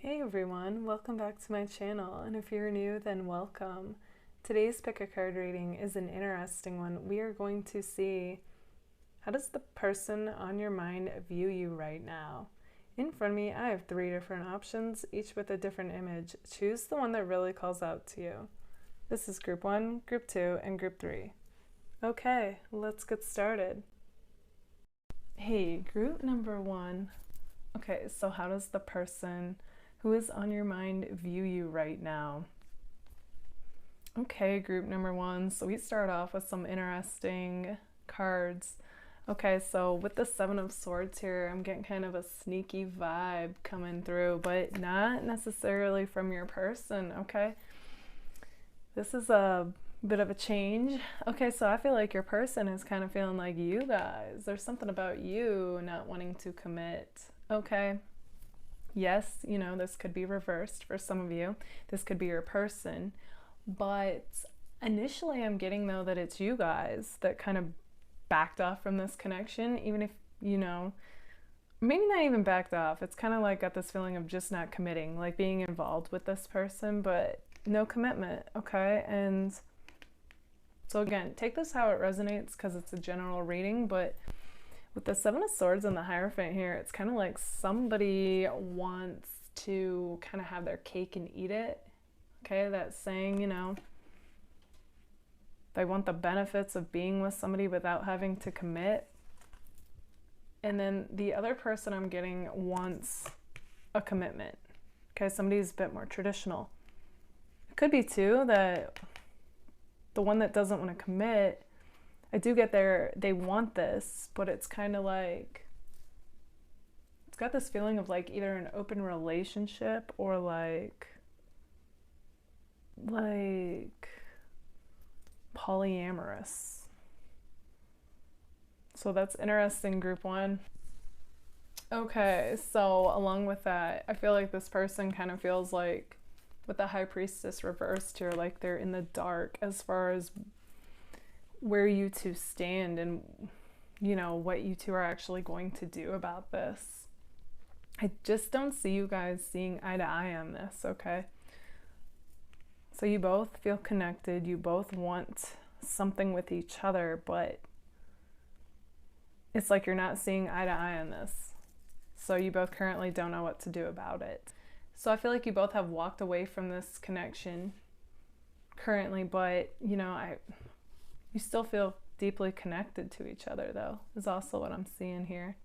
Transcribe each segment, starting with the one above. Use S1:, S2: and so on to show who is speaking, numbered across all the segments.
S1: Hey everyone, welcome back to my channel, and if you're new, then welcome. Today's pick a card reading is an interesting one. We are going to see, how does the person on your mind view you right now? In front of me, I have 3 different options, each with a different image. Choose the one that really calls out to you. This is group 1, group 2, and group 3. Okay, let's get started. Hey, group number 1. Okay, so how does the person who is on your mind view you right now? Okay, group number 1. So we start off with some interesting cards. Okay, so with the 7 of Swords here, I'm getting kind of a sneaky vibe coming through, but not necessarily from your person, okay? This is a bit of a change. Okay, so I feel like your person is kind of feeling like you guys. There's something about you not wanting to commit, okay? Yes, you know, this could be reversed for some of you. This could be your person. But initially I'm getting, though, that it's you guys that kind of backed off from this connection, even if, you know, maybe not even backed off. It's kind of like got this feeling of just not committing, like being involved with this person, but no commitment, okay? And so again, take this how it resonates because it's a general reading, but with the 7 of Swords and the Hierophant here, it's kind of like somebody wants to kind of have their cake and eat it. Okay, that saying, you know, they want the benefits of being with somebody without having to commit. And then the other person I'm getting wants a commitment. Okay, somebody's a bit more traditional. It could be too that the one that doesn't want to commit, I do get there, they want this, but it's kind of like, it's got this feeling of like either an open relationship or like polyamorous. So that's interesting, group 1. Okay, so along with that, I feel like this person kind of feels like, with the High Priestess reversed here, like they're in the dark as far as where you two stand and, you know, what you two are actually going to do about this. I just don't see you guys seeing eye to eye on this, okay? So you both feel connected, you both want something with each other, but it's like you're not seeing eye to eye on this. So you both currently don't know what to do about it. So I feel like you both have walked away from this connection currently, but, you know, you still feel deeply connected to each other, though, is also what I'm seeing here.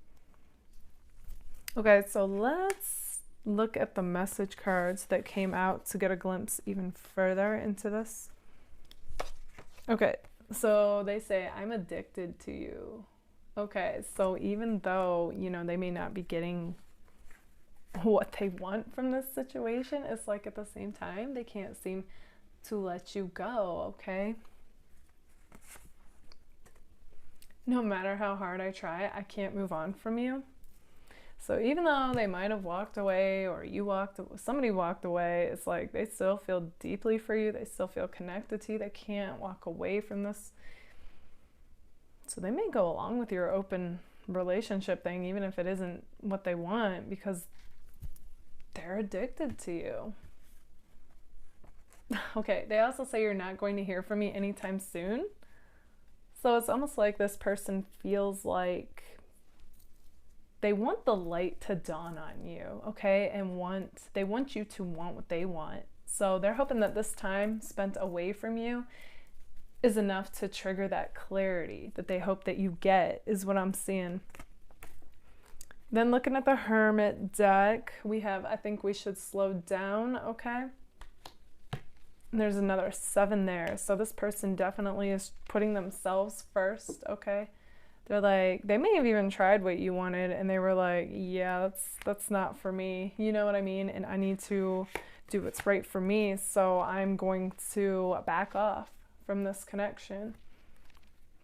S1: Okay, so let's look at the message cards that came out to get a glimpse even further into this. Okay, so they say, I'm addicted to you. Okay, so even though, you know, they may not be getting what they want from this situation, it's like at the same time, they can't seem to let you go, okay? No matter how hard I try, I can't move on from you. So even though they might have walked away or somebody walked away, it's like they still feel deeply for you. They still feel connected to you. They can't walk away from this. So they may go along with your open relationship thing, even if it isn't what they want, because they're addicted to you. Okay, they also say you're not going to hear from me anytime soon. So it's almost like this person feels like they want the light to dawn on you, okay? And they want you to want what they want. So they're hoping that this time spent away from you is enough to trigger that clarity that they hope that you get, is what I'm seeing. Then looking at the Hermit deck, we have, I think we should slow down, okay? And there's another 7 there. So this person definitely is putting themselves first, okay? They're like, they may have even tried what you wanted and they were like, yeah, that's not for me. You know what I mean? And I need to do what's right for me. So I'm going to back off from this connection.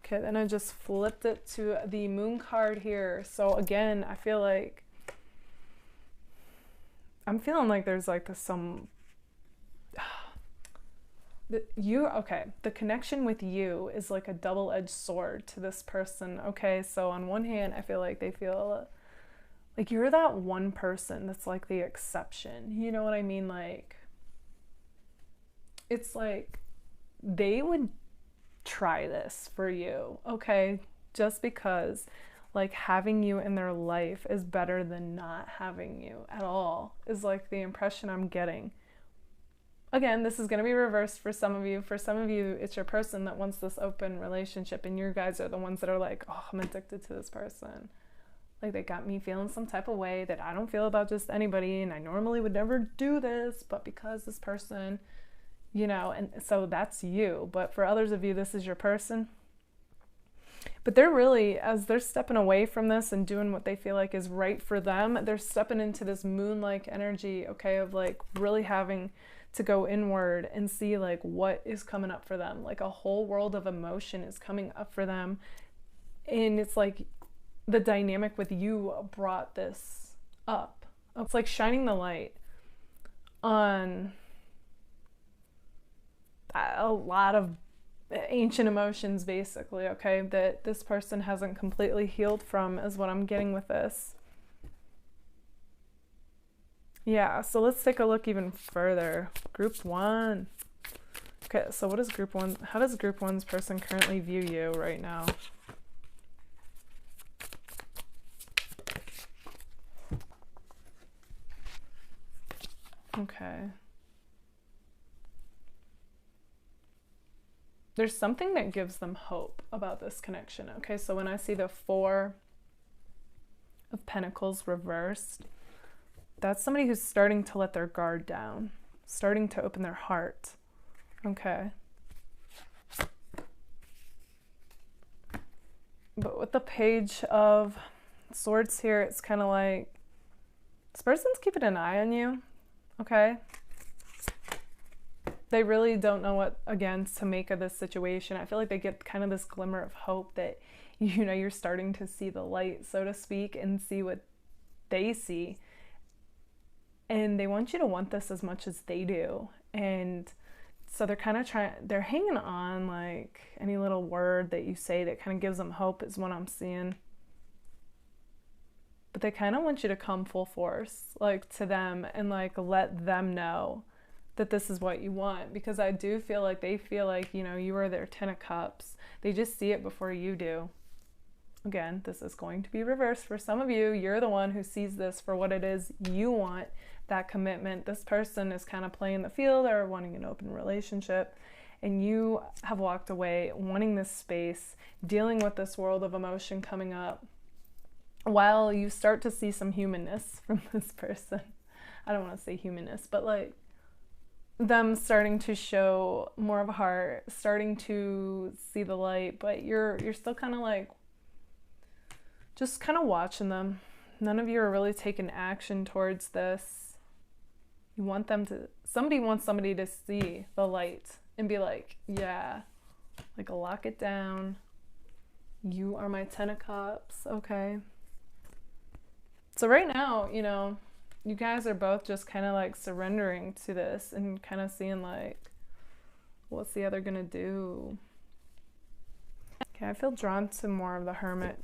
S1: Okay, then I just flipped it to the Moon card here. So again, I feel like, I'm feeling like there's like the connection with you is like a double-edged sword to this person, okay? So on one hand, I feel like they feel Like, you're that one person that's like the exception. You know what I mean? Like, it's like they would try this for you, okay? Just because like having you in their life is better than not having you at all, is like the impression I'm getting. Again, this is going to be reversed for some of you. For some of you, it's your person that wants this open relationship, and you guys are the ones that are like, oh, I'm addicted to this person. Like, they got me feeling some type of way that I don't feel about just anybody, and I normally would never do this, but because this person, you know, and so that's you. But for others of you, this is your person. But they're really, as they're stepping away from this and doing what they feel like is right for them, they're stepping into this moon-like energy, okay, of like really having to go inward and see like what is coming up for them. Like a whole world of emotion is coming up for them. And it's like the dynamic with you brought this up. It's like shining the light on a lot of ancient emotions, basically, okay, that this person hasn't completely healed from, is what I'm getting with this. Yeah, so let's take a look even further. Group 1. Okay, so what is Group 1? How does Group 1's person currently view you right now? Okay. There's something that gives them hope about this connection. Okay, so when I see the 4 of Pentacles reversed, that's somebody who's starting to let their guard down, starting to open their heart. Okay. But with the Page of Swords here, it's kind of like this person's keeping an eye on you. Okay. They really don't know what, again, to make of this situation. I feel like they get kind of this glimmer of hope that, you know, you're starting to see the light, so to speak, and see what they see. And they want you to want this as much as they do. And so they're kind of they're hanging on, like any little word that you say that kind of gives them hope is what I'm seeing. But they kind of want you to come full force, like to them, and like let them know that this is what you want. Because I do feel like they feel like, you know, you are their 10 of Cups. They just see it before you do. Again, this is going to be reversed for some of you. You're the one who sees this for what it is you want, that commitment. This person is kind of playing the field or wanting an open relationship, and you have walked away wanting this space, dealing with this world of emotion coming up, while you start to see some humanness from this person. I don't want to say humanness, but like them starting to show more of a heart, starting to see the light, but you're still kind of like just kind of watching them. None of you are really taking action towards this. You want them to, somebody wants somebody to see the light and be like, yeah, like lock it down. You are my 10 of Cups, okay? So right now, you know, you guys are both just kind of like surrendering to this and kind of seeing like, what's the other gonna do? Okay, I feel drawn to more of the Hermit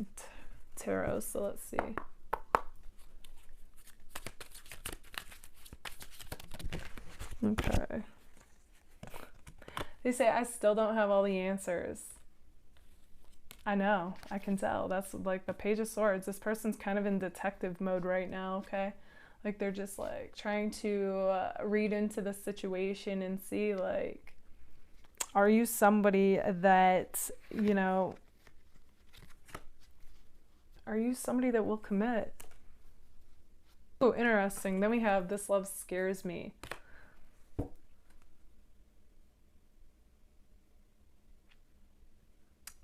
S1: Tarot, so let's see. Okay. They say, I still don't have all the answers. I know, I can tell. That's like the Page of Swords. This person's kind of in detective mode right now, okay? Like they're just like trying to read into the situation and see like, are you somebody that, you know, are you somebody that will commit? Oh, interesting. Then we have this love scares me.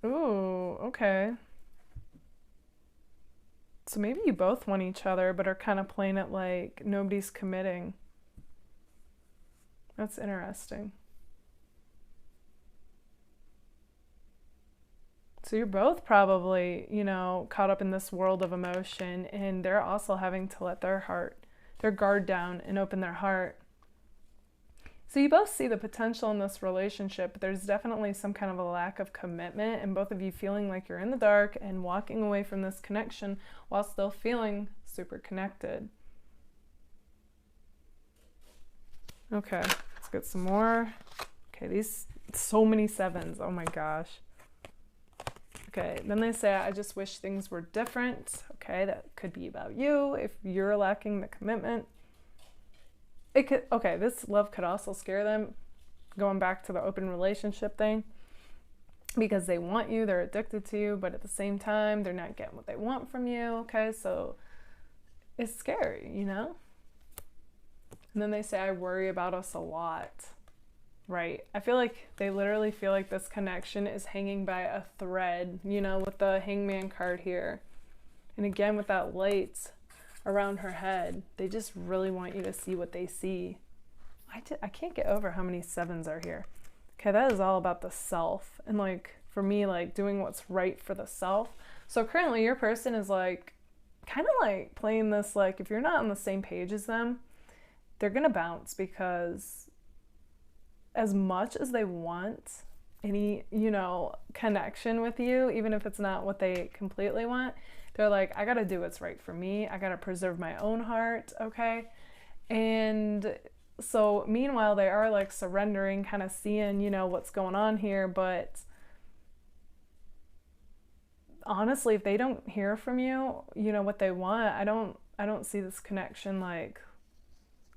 S1: Ooh, okay. So maybe you both want each other, but are kind of playing it like nobody's committing. That's interesting. So you're both probably, you know, caught up in this world of emotion, and they're also having to let their guard down and open their heart. So you both see the potential in this relationship, but there's definitely some kind of a lack of commitment, and both of you feeling like you're in the dark and walking away from this connection while still feeling super connected. Okay, let's get some more. Okay, these, so many sevens, oh my gosh. Okay, then they say, I just wish things were different. Okay, that could be about you if you're lacking the commitment. It could, okay, this love could also scare them, going back to the open relationship thing, because they want you, they're addicted to you, but at the same time, they're not getting what they want from you. Okay, so it's scary, you know? And then they say, I worry about us a lot. Right. I feel like they literally feel like this connection is hanging by a thread, you know, with the Hangman card here. And again, with that light around her head, they just really want you to see what they see. I can't get over how many sevens are here. Okay, that is all about the self. And like, for me, like doing what's right for the self. So currently your person is like, kind of like playing this, like if you're not on the same page as them, they're going to bounce, because as much as they want any, you know, connection with you, even if it's not what they completely want, they're like, I gotta do what's right for me. I gotta preserve my own heart, okay? And so meanwhile, they are like surrendering, kind of seeing, you know, what's going on here. But honestly, if they don't hear from you, you know, what they want, I don't see this connection like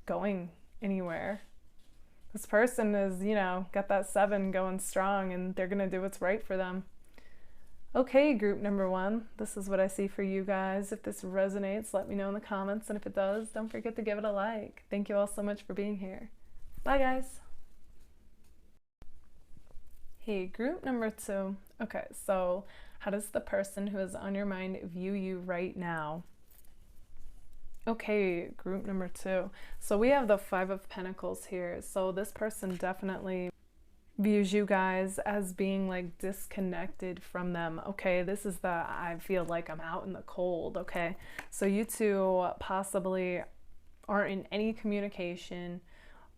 S1: going anywhere. This person is, you know, got that 7 going strong, and they're going to do what's right for them. Okay, group number 1, this is what I see for you guys. If this resonates, let me know in the comments. And if it does, don't forget to give it a like. Thank you all so much for being here. Bye, guys. Hey, group number 2. Okay, so how does the person who is on your mind view you right now? Okay, group number 2. So we have the 5 of Pentacles here. So this person definitely views you guys as being like disconnected from them. Okay, this is the, I feel like I'm out in the cold. Okay, so you two possibly aren't in any communication,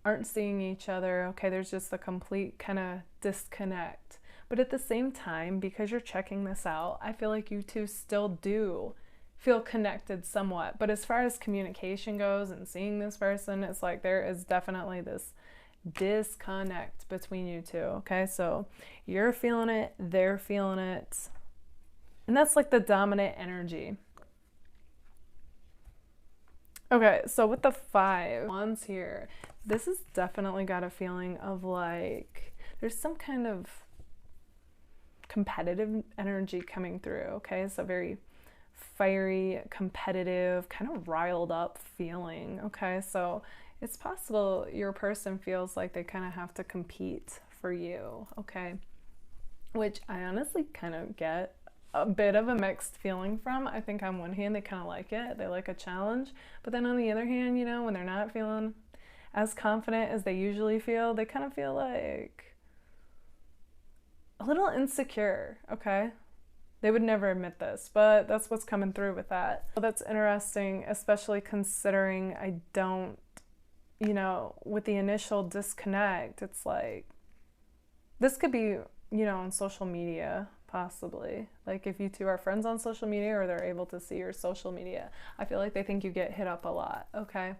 S1: aren't seeing each other. Okay, there's just a complete kind of disconnect. But at the same time, because you're checking this out, I feel like you two still do feel connected somewhat. But as far as communication goes and seeing this person, it's like there is definitely this disconnect between you two. Okay, so you're feeling it, they're feeling it, and that's like the dominant energy. Okay, so with the 5 wands here, this has definitely got a feeling of like there's some kind of competitive energy coming through. Okay, so very fiery, competitive, kind of riled up feeling. Okay, so it's possible your person feels like they kind of have to compete for you. Okay, which I honestly kind of get a bit of a mixed feeling from. I think on one hand they kind of like it, they like a challenge, but then on the other hand, you know, when they're not feeling as confident as they usually feel, they kind of feel like a little insecure. Okay, they would never admit this, but that's what's coming through with that. So that's interesting, especially considering I don't, you know, with the initial disconnect, it's like, this could be, you know, on social media, possibly. Like if you two are friends on social media or they're able to see your social media, I feel like they think you get hit up a lot, okay?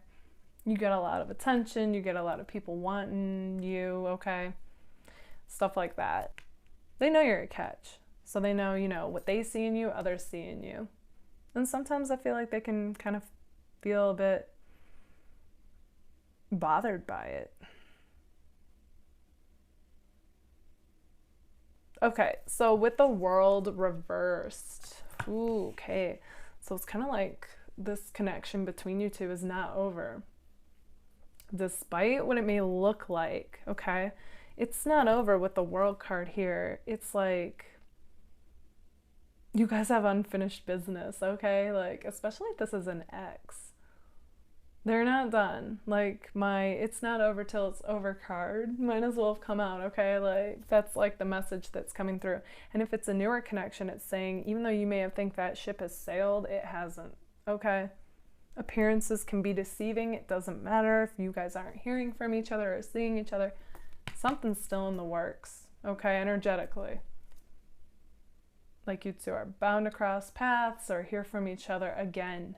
S1: You get a lot of attention, you get a lot of people wanting you, okay? Stuff like that. They know you're a catch. So they know, you know, what they see in you, others see in you. And sometimes I feel like they can kind of feel a bit bothered by it. Okay, so with the World reversed, ooh, okay. So it's kind of like this connection between you two is not over. Despite what it may look like, okay? It's not over with the World card here. It's like, you guys have unfinished business, okay? Like, especially if this is an ex. They're not done. Like, my it's not over till it's over card might as well have come out, okay? Like, that's like the message that's coming through. And if it's a newer connection, it's saying, even though you may have think that ship has sailed, it hasn't, okay? Appearances can be deceiving. It doesn't matter if you guys aren't hearing from each other or seeing each other. Something's still in the works, okay, energetically. Like you two are bound to cross paths or hear from each other again.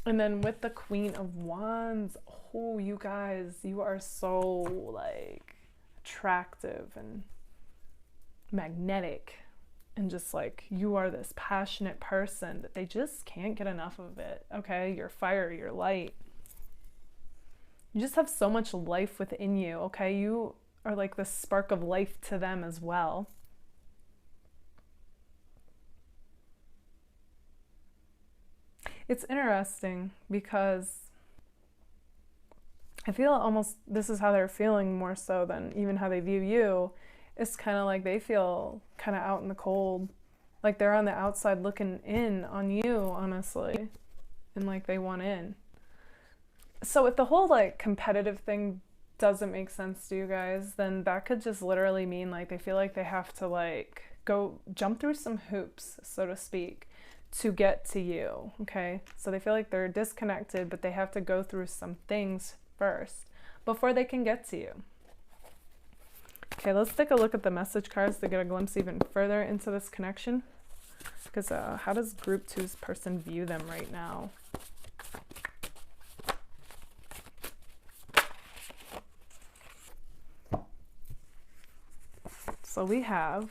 S1: And then with the Queen of Wands, oh, you guys, you are so like attractive and magnetic, and just like you are this passionate person that they just can't get enough of it. Okay, you're fire, you're light. You just have so much life within you. Okay, you are like this spark of life to them as well. It's interesting because I feel almost this is how they're feeling more so than even how they view you. It's kind of like they feel kind of out in the cold. Like they're on the outside looking in on you, honestly. And like they want in. So if the whole like competitive thing doesn't make sense to you guys, then that could just literally mean like they feel like they have to like go jump through some hoops, so to speak, to get to you, okay? So they feel like they're disconnected, but they have to go through some things first before they can get to you. Okay, let's take a look at the message cards to get a glimpse even further into this connection. Because how does group 2's person view them right now? So we have,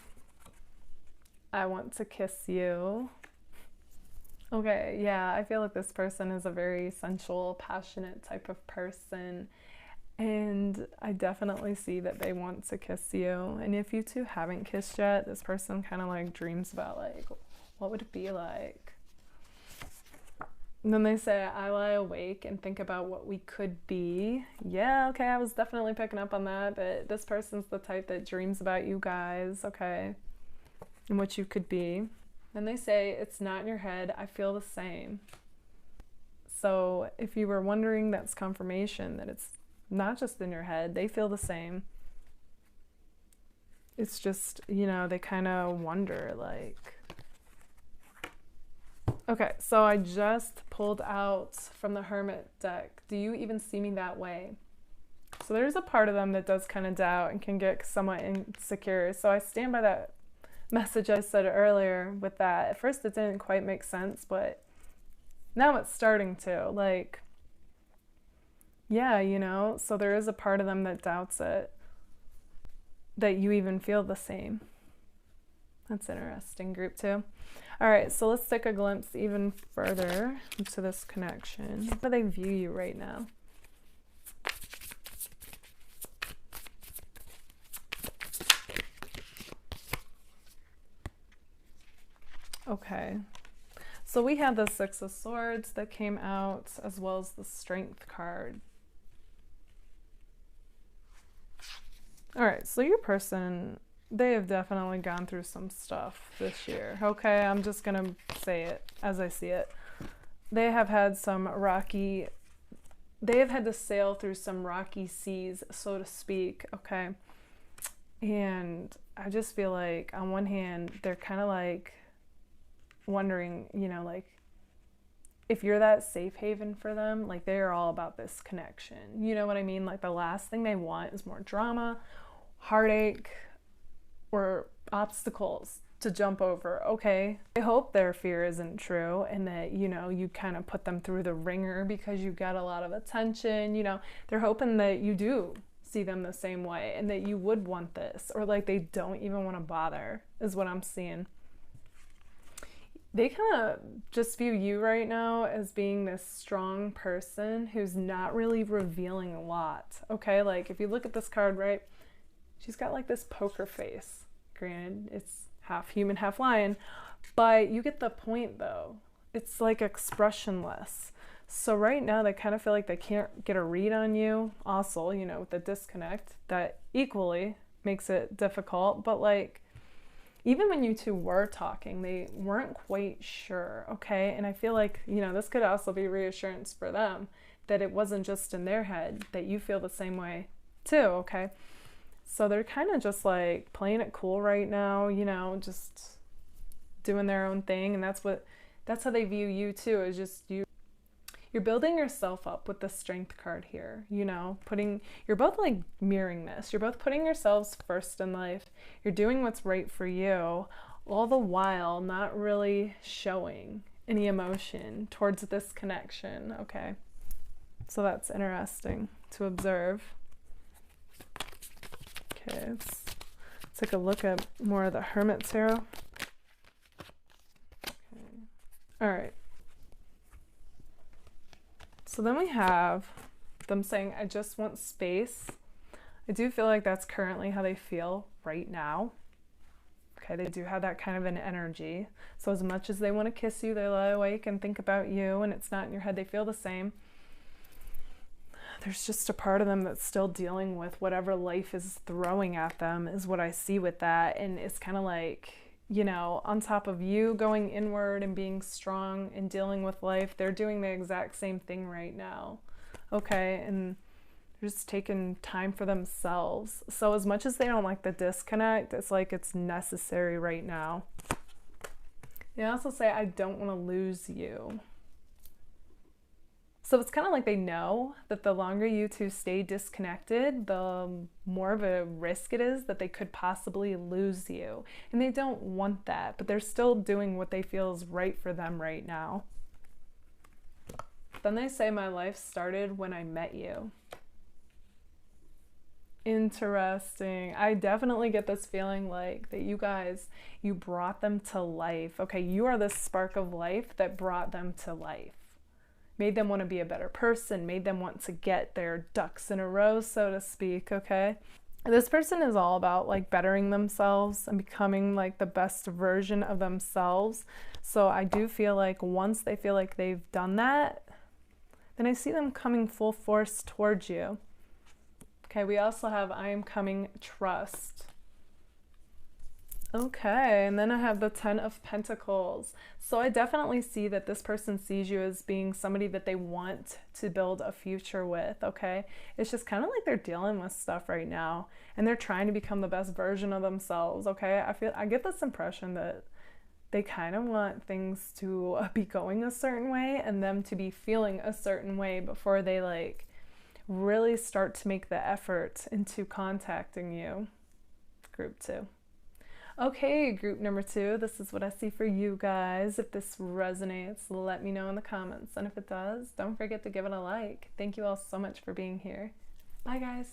S1: I want to kiss you. Okay, yeah, I feel like this person is a very sensual, passionate type of person. And I definitely see that they want to kiss you. And if you two haven't kissed yet, this person kind of like dreams about like, what would it be like? And then they say, I lie awake and think about what we could be. Yeah, okay, I was definitely picking up on that. But this person's the type that dreams about you guys, okay? And what you could be. Then they say, it's not in your head, I feel the same. So if you were wondering, that's confirmation that it's not just in your head, they feel the same. It's just, you know, they kind of wonder like, okay, so I just pulled out from the Hermit deck, do you even see me that way? So there's a part of them that does kind of doubt and can get somewhat insecure. So I stand by that message I said earlier with that. At first it didn't quite make sense, but now it's starting to. Like, yeah, you know, so there is a part of them that doubts it, that you even feel the same. That's interesting, group 2. All right, so let's take a glimpse even further into this connection. How do they view you right now? Okay, so we have the Six of Swords that came out, as well as the Strength card. All right, so your person, they have definitely gone through some stuff this year. Okay, I'm just gonna say it as I see it. They have had some rocky, they have had to sail through some rocky seas, so to speak, okay? And I just feel like on one hand, they're kind of like wondering, you know, like if you're that safe haven for them, like they are all about this connection. You know what I mean? Like the last thing they want is more drama, heartache, or obstacles to jump over, okay? I hope their fear isn't true and that, you know, you kind of put them through the ringer because you got a lot of attention, you know. They're hoping that you do see them the same way and that you would want this, or like they don't even want to bother, is what I'm seeing. They kind of just view you right now as being this strong person who's not really revealing a lot, okay? Like if you look at this card, right, she's got like this poker face. Granted, it's half human, half lion, but you get the point though. It's like expressionless. So right now they kind of feel like they can't get a read on you. Also, you know, with the disconnect, that equally makes it difficult, but like even when you two were talking, they weren't quite sure, okay? And I feel like, you know, this could also be reassurance for them that it wasn't just in their head, that you feel the same way too, okay? So they're kind of just like playing it cool right now, you know, just doing their own thing. And that's how they view you too, is just you. You're building yourself up with the Strength card here, you know, you're both like mirroring this. You're both putting yourselves first in life. You're doing what's right for you, all the while not really showing any emotion towards this connection. Okay, so that's interesting to observe. Okay, let's take a look at more of the Hermit Tarot. Okay. All right. So then we have them saying, I just want space. I do feel like that's currently how they feel right now. Okay, they do have that kind of an energy. So as much as they want to kiss you, they lie awake and think about you, and it's not in your head, they feel the same. There's just a part of them that's still dealing with whatever life is throwing at them, is what I see with that. And it's kind of like, you know, on top of you going inward and being strong and dealing with life, they're doing the exact same thing right now. Okay, and they're just taking time for themselves. So as much as they don't like the disconnect, it's like it's necessary right now. They also say, I don't want to lose you. So it's kind of like they know that the longer you two stay disconnected, the more of a risk it is that they could possibly lose you. And they don't want that, but they're still doing what they feel is right for them right now. Then they say, my life started when I met you. Interesting. I definitely get this feeling like that you guys, you brought them to life. Okay, you are the spark of life that brought them to life. Made them want to be a better person, made them want to get their ducks in a row, so to speak, okay? This person is all about like bettering themselves and becoming like the best version of themselves. So I do feel like once they feel like they've done that, then I see them coming full force towards you. Okay, we also have I am coming, trust. Okay, and then I have the 10 of Pentacles. So I definitely see that this person sees you as being somebody that they want to build a future with, okay? It's just kind of like they're dealing with stuff right now, and they're trying to become the best version of themselves, okay? I get this impression that they kind of want things to be going a certain way and them to be feeling a certain way before they like really start to make the effort into contacting you. Group 2. Okay, group number 2, this is what I see for you guys. If this resonates, let me know in the comments. And if it does, don't forget to give it a like. Thank you all so much for being here. Bye, guys.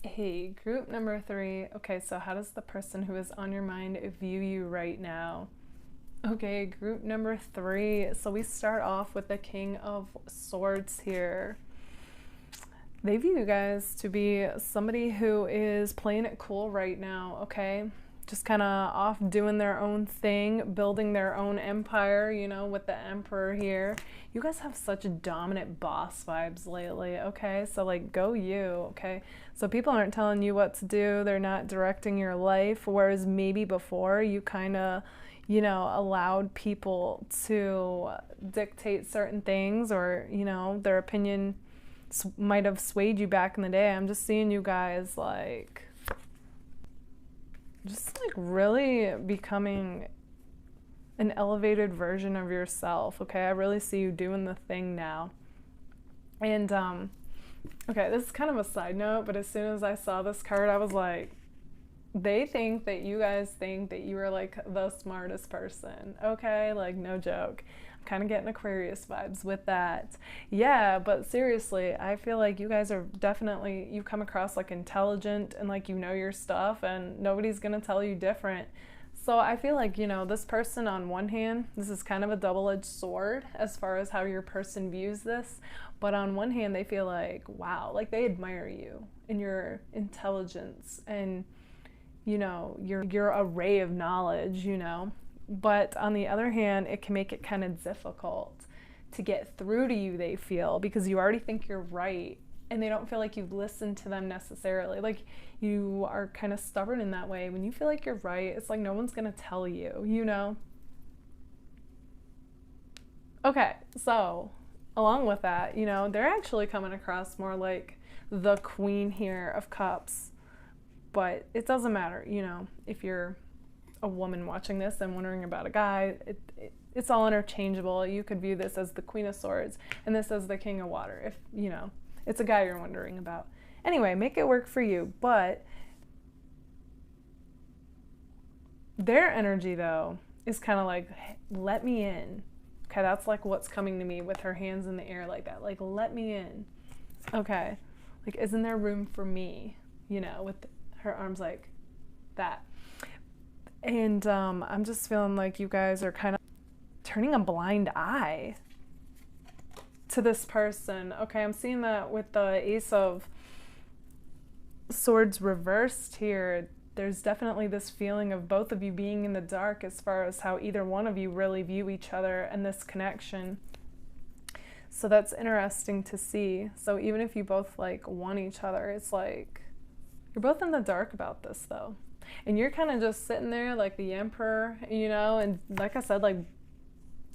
S1: Hey, group number 3. Okay, so how does the person who is on your mind view you right now? Okay, group number 3. So we start off with the King of Swords here. They view you guys to be somebody who is playing it cool right now, okay? Just kind of off doing their own thing, building their own empire, you know, with the Emperor here. You guys have such dominant boss vibes lately, okay? So, like, go you, okay? So people aren't telling you what to do. They're not directing your life, whereas maybe before you kind of, you know, allowed people to dictate certain things, or, you know, their opinion might have swayed you back in the day. I'm just seeing you guys like just like really becoming an elevated version of yourself, okay? I really see you doing the thing now. And okay, this is kind of a side note, but as soon as I saw this card, I was like, they think that you guys think that you are like the smartest person, okay? Like, no joke. Kind of getting Aquarius vibes with that. Yeah, but seriously, I feel like you guys are definitely, you come across like intelligent and like you know your stuff, and nobody's gonna tell you different. So I feel like, you know, this person on one hand, this is kind of a double-edged sword as far as how your person views this, but on one hand they feel like, wow, like they admire you and your intelligence and, you know, your array of knowledge, you know. But on the other hand, it can make it kind of difficult to get through to you, they feel, because you already think you're right and they don't feel like you've listened to them necessarily. Like, you are kind of stubborn in that way. When you feel like you're right, it's like no one's gonna tell you, you know? Okay, so along with that, you know, they're actually coming across more like the Queen here of Cups, but it doesn't matter, you know, if you're a woman watching this and wondering about a guy, it's all interchangeable. You could view this as the Queen of Swords and this as the King of Water if, you know, it's a guy you're wondering about. Anyway, make it work for you. But their energy, though, is kind of like, hey, let me in. Okay, that's like what's coming to me with her hands in the air like that. Like, let me in. Okay. Like, isn't there room for me? You know, with her arms like that. And I'm just feeling like you guys are kind of turning a blind eye to this person. Okay, I'm seeing that with the Ace of Swords reversed here. There's definitely this feeling of both of you being in the dark as far as how either one of you really view each other and this connection. So that's interesting to see. So even if you both like want each other, it's like you're both in the dark about this though. And you're kind of just sitting there like the emperor, you know, and like I said, like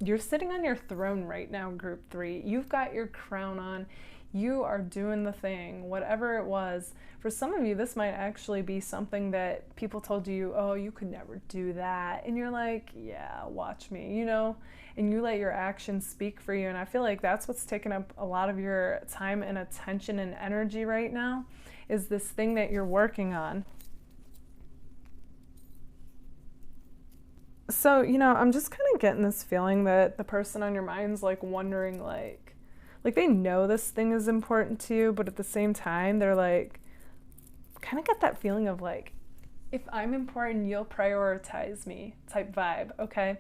S1: you're sitting on your throne right now, group 3. You've got your crown on. You are doing the thing, whatever it was. For some of you, this might actually be something that people told you, oh, you could never do that. And you're like, yeah, watch me, you know? And you let your actions speak for you. And I feel like that's what's taking up a lot of your time and attention and energy right now, is this thing that you're working on. So, you know, I'm just kind of getting this feeling that the person on your mind's like wondering, like they know this thing is important to you, but at the same time, they're like, kind of get that feeling of like, if I'm important, you'll prioritize me type vibe, okay?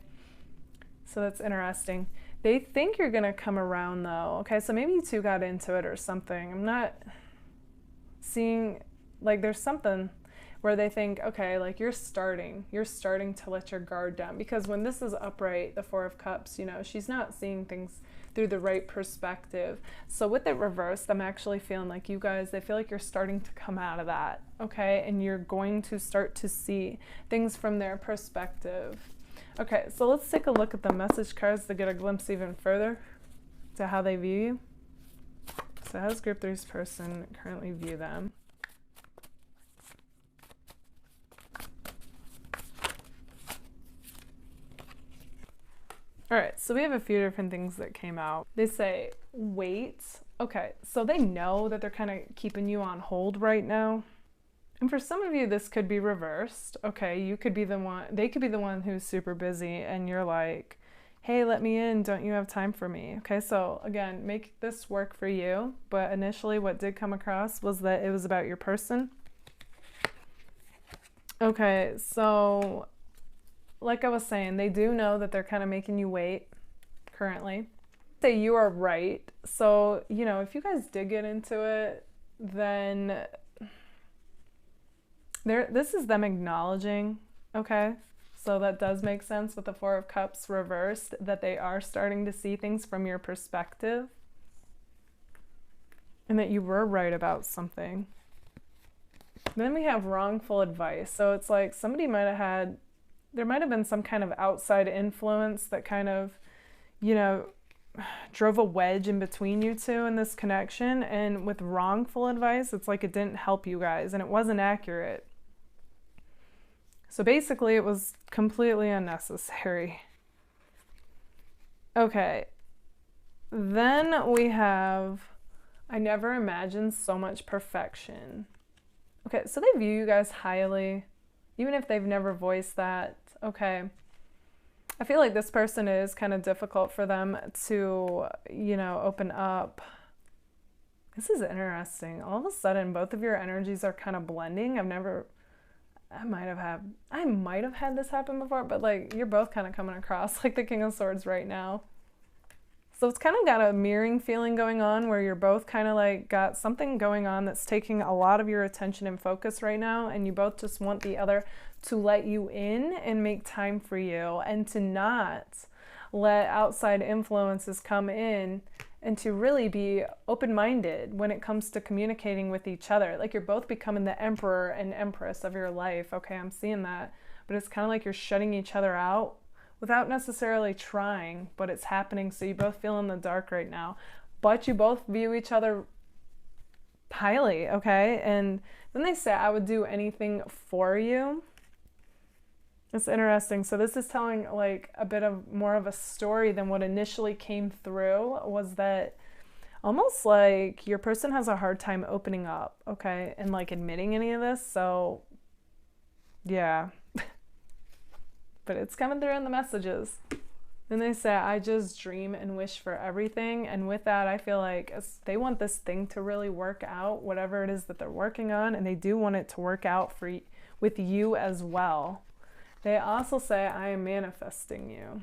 S1: So that's interesting. They think you're going to come around though, okay? So maybe you two got into it or something. I'm not seeing, like there's something where they think, okay, like you're starting to let your guard down. Because when this is upright, the Four of Cups, you know, she's not seeing things through the right perspective. So with it reversed, I'm actually feeling like you guys, they feel like you're starting to come out of that, okay? And you're going to start to see things from their perspective. Okay, so let's take a look at the message cards to get a glimpse even further to how they view you. So how does Group 3's person currently view them? All right, so we have a few different things that came out. They say, wait. Okay, so they know that they're kind of keeping you on hold right now. And for some of you, this could be reversed. Okay, you could be the one, they could be the one who's super busy and you're like, hey, let me in, don't you have time for me? Okay, so again, make this work for you. But initially what did come across was that it was about your person. Okay, so like I was saying, they do know that they're kind of making you wait currently. Say you are right. So, you know, if you guys did get into it, then this is them acknowledging, okay? So that does make sense with the Four of Cups reversed, that they are starting to see things from your perspective and that you were right about something. Then we have wrongful advice. So it's like somebody might have had, there might have been some kind of outside influence that kind of, you know, drove a wedge in between you two in this connection. And with wrongful advice, it's like it didn't help you guys and it wasn't accurate. So basically it was completely unnecessary. Okay. Then we have, I never imagined so much perfection. Okay, so they view you guys highly, even if they've never voiced that. Okay. I feel like this person is kind of difficult for them to, you know, open up. This is interesting. All of a sudden, both of your energies are kind of blending. I might have had this happen before, but like you're both kind of coming across like the King of Swords right now. So it's kind of got a mirroring feeling going on where you're both kind of like got something going on that's taking a lot of your attention and focus right now, and you both just want the other to let you in and make time for you and to not let outside influences come in, and to really be open-minded when it comes to communicating with each other. Like you're both becoming the emperor and empress of your life. Okay, I'm seeing that. But it's kind of like you're shutting each other out without necessarily trying, but it's happening. So you both feel in the dark right now, but you both view each other highly, okay? And then they say, I would do anything for you. It's interesting. So this is telling like a bit of more of a story than what initially came through, was that almost like your person has a hard time opening up, okay? And like admitting any of this. So yeah. but it's coming through in the messages. And they say, I just dream and wish for everything. And with that, I feel like they want this thing to really work out, whatever it is that they're working on, and they do want it to work out with you as well. They also say, I am manifesting you.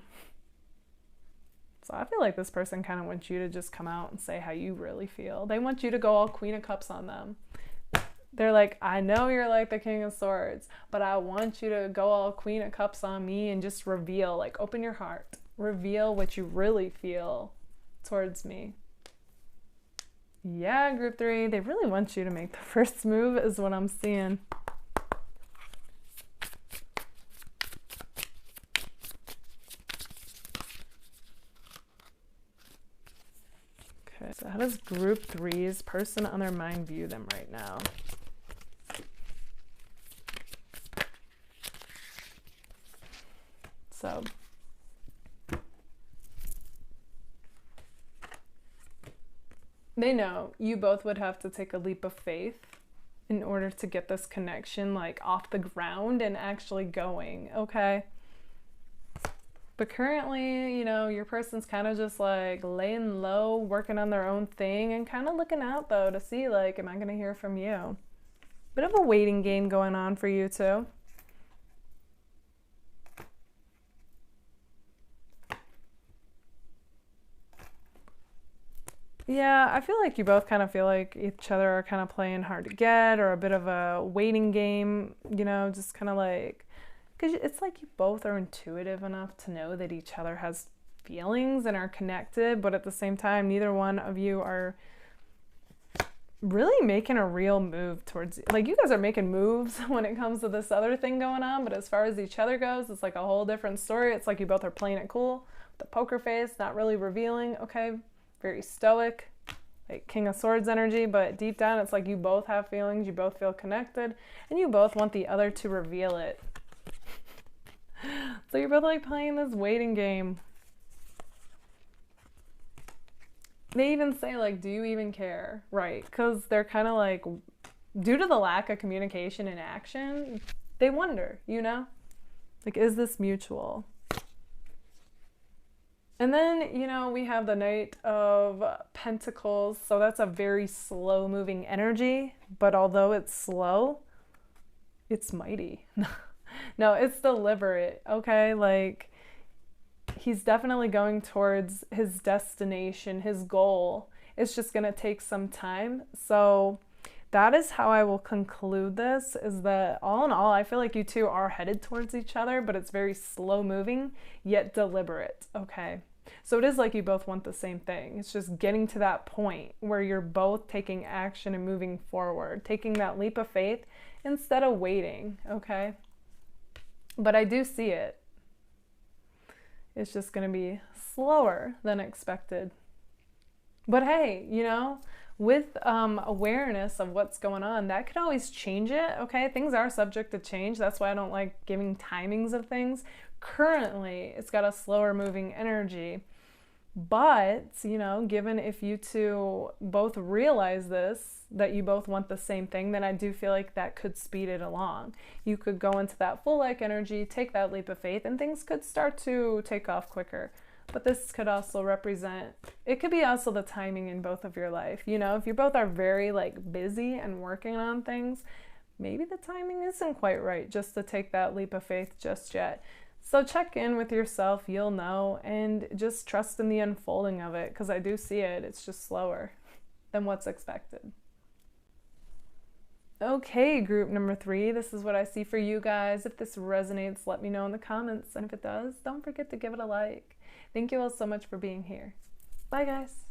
S1: So I feel like this person kind of wants you to just come out and say how you really feel. They want you to go all Queen of Cups on them. They're like, I know you're like the King of Swords, but I want you to go all Queen of Cups on me and just reveal, like, open your heart. Reveal what you really feel towards me. Yeah, group 3, they really want you to make the first move is what I'm seeing. Okay, so how does group 3's person on their mind view them right now? So they know you both would have to take a leap of faith in order to get this connection like off the ground and actually going, okay? But currently, you know, your person's kind of just like laying low, working on their own thing, and kind of looking out though to see like, am I going to hear from you? Bit of a waiting game going on for you too. Yeah, I feel like you both kind of feel like each other are kind of playing hard to get, or a bit of a waiting game, you know, just kind of like, because it's like you both are intuitive enough to know that each other has feelings and are connected, but at the same time, neither one of you are really making a real move towards, like, you guys are making moves when it comes to this other thing going on, but as far as each other goes, it's like a whole different story. It's like you both are playing it cool, the poker face, not really revealing, okay, very stoic, like King of Swords energy, but deep down it's like you both have feelings, you both feel connected, and you both want the other to reveal it. So you're both like playing this waiting game. They even say like, do you even care? Right, because they're kind of like, due to the lack of communication and action, they wonder, you know? Like, is this mutual? And then, you know, we have the Knight of Pentacles, so that's a very slow-moving energy, but although it's slow, it's mighty. No, it's deliberate, okay? Like, he's definitely going towards his destination, his goal. It's just going to take some time. So that is how I will conclude this, is that all in all, I feel like you two are headed towards each other, but it's very slow-moving, yet deliberate, okay? So it is like you both want the same thing. It's just getting to that point where you're both taking action and moving forward, taking that leap of faith instead of waiting, okay? But I do see it. It's just going to be slower than expected. But hey, you know, with awareness of what's going on, that could always change it, okay? Things are subject to change. That's why I don't like giving timings of things. Currently, it's got a slower moving energy. But, you know, given if you two both realize this, that you both want the same thing, then I do feel like that could speed it along. You could go into that full like energy, take that leap of faith, and things could start to take off quicker. But this could also represent, it could be also the timing in both of your life. You know, if you both are very like busy and working on things, maybe the timing isn't quite right just to take that leap of faith just yet. So check in with yourself, you'll know, and just trust in the unfolding of it, because I do see it. It's just slower than what's expected. Okay, group number 3, this is what I see for you guys. If this resonates, let me know in the comments, and if it does, don't forget to give it a like. Thank you all so much for being here. Bye, guys.